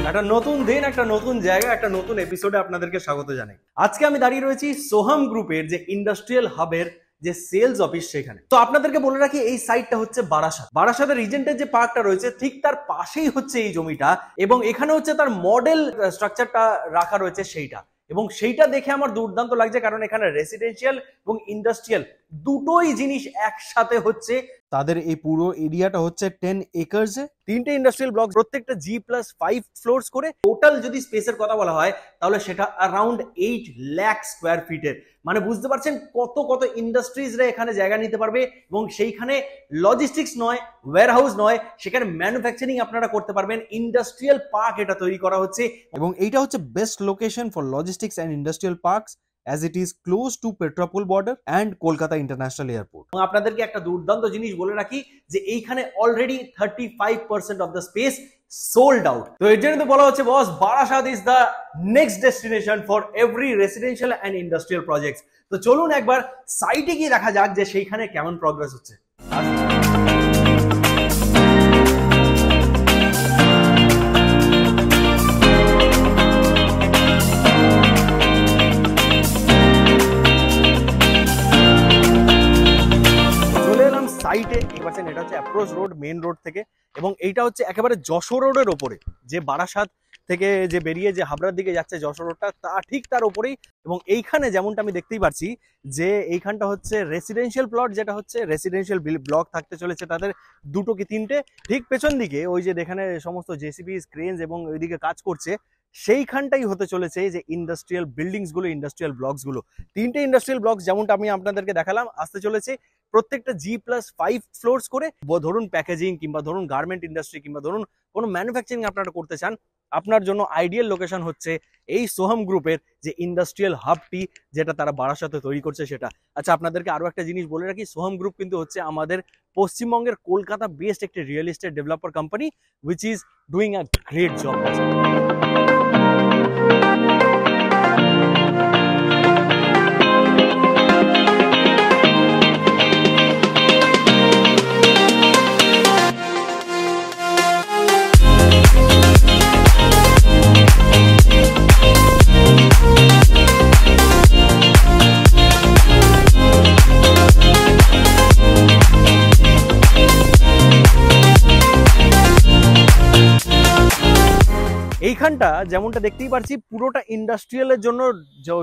একটা নতুন দিন, একটা নতুন জায়গা, একটা নতুন এপিসোডে আপনাদেরকে স্বাগত জানাই। আজকে আমি দাঁড়িয়ে রয়েছি সোহাম গ্রুপের যে ইন্ডাস্ট্রিয়াল হাবের যে সেলস অফিস সেখানে। তো আপনাদেরকে বলে রাখি এই সাইটটা হচ্ছে বারাসাতের রিজেন্টের যে পার্কটা রয়েছে ঠিক তার পাশেই হচ্ছে এই জমিটা, এবং এখানে হচ্ছে তার মডেল স্ট্রাকচারটা রাখা রয়েছে সেইটা, এবং সেইটা দেখে আমার দুর্দান্ত লাগছে কারণ এখানে রেসিডেন্সিয়াল এবং ইন্ডাস্ট্রিয়াল দুটোই জিনিস একসাথে হচ্ছে। তাদের এই পুরো এরিয়াটা হচ্ছে 10 একর্সে, তিনটে ইন্ডাস্ট্রিয়াল ব্লক, প্রত্যেকটা G+5 ফ্লোরস করে। টোটাল যদি স্পেসের কথা বলা হয় তাহলে সেটা অ্যারাউন্ড 8 লাখ স্কোয়ার ফিটের। মানে বুঝতে পারছেন কত কত ইন্ডাস্ট্রিজরা এখানে জায়গা নিতে পারবে, এবং সেইখানে লজিস্টিক্স নয়, ওয়্যারহাউস নয়, সেখানে ম্যানুফ্যাকচারিং আপনারা করতে পারবেন। ইন্ডাস্ট্রিয়াল পার্ক এটা তৈরি করা হচ্ছে, এবং এইটা হচ্ছে best location for logistics and industrial parks as it is close to Petropol border and Kolkata International Airport. এবং আপনাদেরকে একটা দুর্দান্ত জিনিস বলে রাখি যে এইখানে already 35% of the space sold out. তো এর জন্য তো বলা হচ্ছে boss, Barasat is the next destination for every residential and industrial projects. তো চলুন একবার সাইটে গিয়ে দেখা যাক যে সেইখানে কেমন প্রগ্রেস হচ্ছে। সাইটে দেখতে এটা হচ্ছে অ্যাপ্রোচ রোড, মেন রোড থেকে, এবং এইটা হচ্ছে একেবারে যশোর রোডের ওপরে, যে বারাসাত থেকে যে বেরিয়ে যে হাবড়ার দিকে যাচ্ছে যশোর রোডটা, তা ঠিক তার ওপরেই। এবং এইখানে যেমনটা আমি দেখতেই পাচ্ছি যে এইখানটা হচ্ছে রেসিডেন্সিয়াল প্লট, যেটা হচ্ছে রেসিডেন্সিয়াল ব্লক থাকতে চলেছে তাদের দুটো কি তিনটে। ঠিক পেছন দিকে ওই যে যেখানে সমস্ত জেসিবি ক্রেনস এবং ওইদিকে কাজ করছে সেইখানটাই হতে চলেছে যে ইন্ডাস্ট্রিয়াল বিল্ডিংস গুলো, ইন্ডাস্ট্রিয়াল ব্লকস গুলো। তিনটে ইন্ডাস্ট্রিয়াল ব্লকস যেমনটা আমি আপনাদেরকে দেখালাম আসতে চলেছে, প্রত্যেকটা G+5 ফ্লোরস করে। ধরুন প্যাকেজিং কিংবা ধরুন গার্মেন্ট ইন্ডাস্ট্রি কিংবা ধরুন কোনো ম্যানুফ্যাকচারিং আপনারা করতে চান, আপনার জন্য আইডিয়াল লোকেশন হচ্ছে এই সোহাম গ্রুপের যে ইন্ডাস্ট্রিয়াল হাবটি, যেটা তারা বারাসাতে তৈরি করছে সেটা। আচ্ছা, আপনাদেরকে আরো একটা জিনিস বলে রাখি, সোহাম গ্রুপ কিন্তু হচ্ছে আমাদের পশ্চিমবঙ্গের কলকাতা বেসড একটি real estate developer company, which is doing a great job. এইখানটা যেমনটা দেখতেই পাচ্ছি পুরোটা ইন্ডাস্ট্রিয়ালের জন্য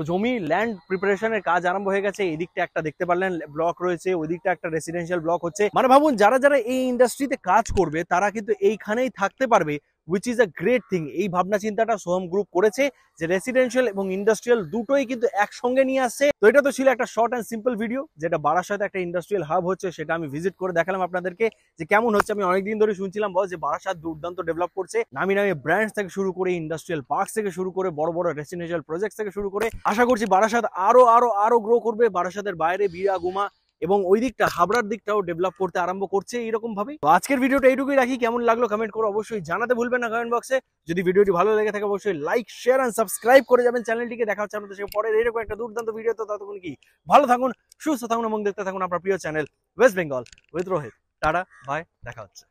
জমি ল্যান্ড প্রিপারেশনের কাজ আরম্ভ হয়ে গেছে। এদিকটা একটা দেখতে পারলেন ব্লক রয়েছে, ওই দিকটা একটা রেসিডেন্সিয়াল ব্লক হচ্ছে। মানে ভাবুন যারা যারা এই ইন্ডাস্ট্রিতে কাজ করবে তারা কিন্তু এইখানেই থাকতে পারবে, which is a great thing। এই ভাবনা চিন্তাটা সোহাম গ্রুপ করেছে যে রেসিডেন্সিয়াল এবং ইন্ডাস্ট্রিয়াল দুটোই কিন্তু একসঙ্গে নিয়ে আসছে। তো এটা তো ছিল একটা শর্ট অ্যান্ড সিম্পল ভিডিও, যেটা বারাসাতে একটা ইন্ডাস্ট্রিয়াল হাব হচ্ছে সেটা আমি ভিজিট করে দেখালাম আপনাদেরকে যে কেমন হচ্ছে। আমি অনেকদিন ধরে শুনছিলাম বস যে বারাসাত দুর্দান্ত ডেভেলপ করছে, নামি নামি ব্র্যান্ডস থেকে শুরু করে ইন্ডাস্ট্রিয়াল পার্কস থেকে শুরু করে বড় বড় রেসিডেন্সিয়াল প্রজেক্ট থেকে শুরু করে। আশা করছি বারাসাত আরো আরো আরো গ্রো করবে। বারাসাতের বাইরে বিরাগুমা এবং ওই দিকটা হাবড়ার দিকটাও ডেভেলপ করতে আরম্ভ করছে এইরকম ভাবে। তো আজকের ভিডিওটা এইটুকুই রাখি, কেমন লাগলো কমেন্ট করে অবশ্যই জানাতে ভুলবেন না কমেন্ট বক্সে। যদি ভিডিওটি ভালো লেগে থাকে অবশ্যই লাইক, শেয়ার এন্ড সাবস্ক্রাইব করে যাবেন চ্যানেলটিকে। দেখা হচ্ছে আমাদের সাথে পরের এরকম একটা দুর্দান্ত ভিডিও। তো ততক্ষণ কি ভালো থাকুন, সুস্থ থাকুন এবং দেখতে থাকুন আপনার প্রিয় channel West Bengal with Rohit. Tata, bye, দেখা হচ্ছে।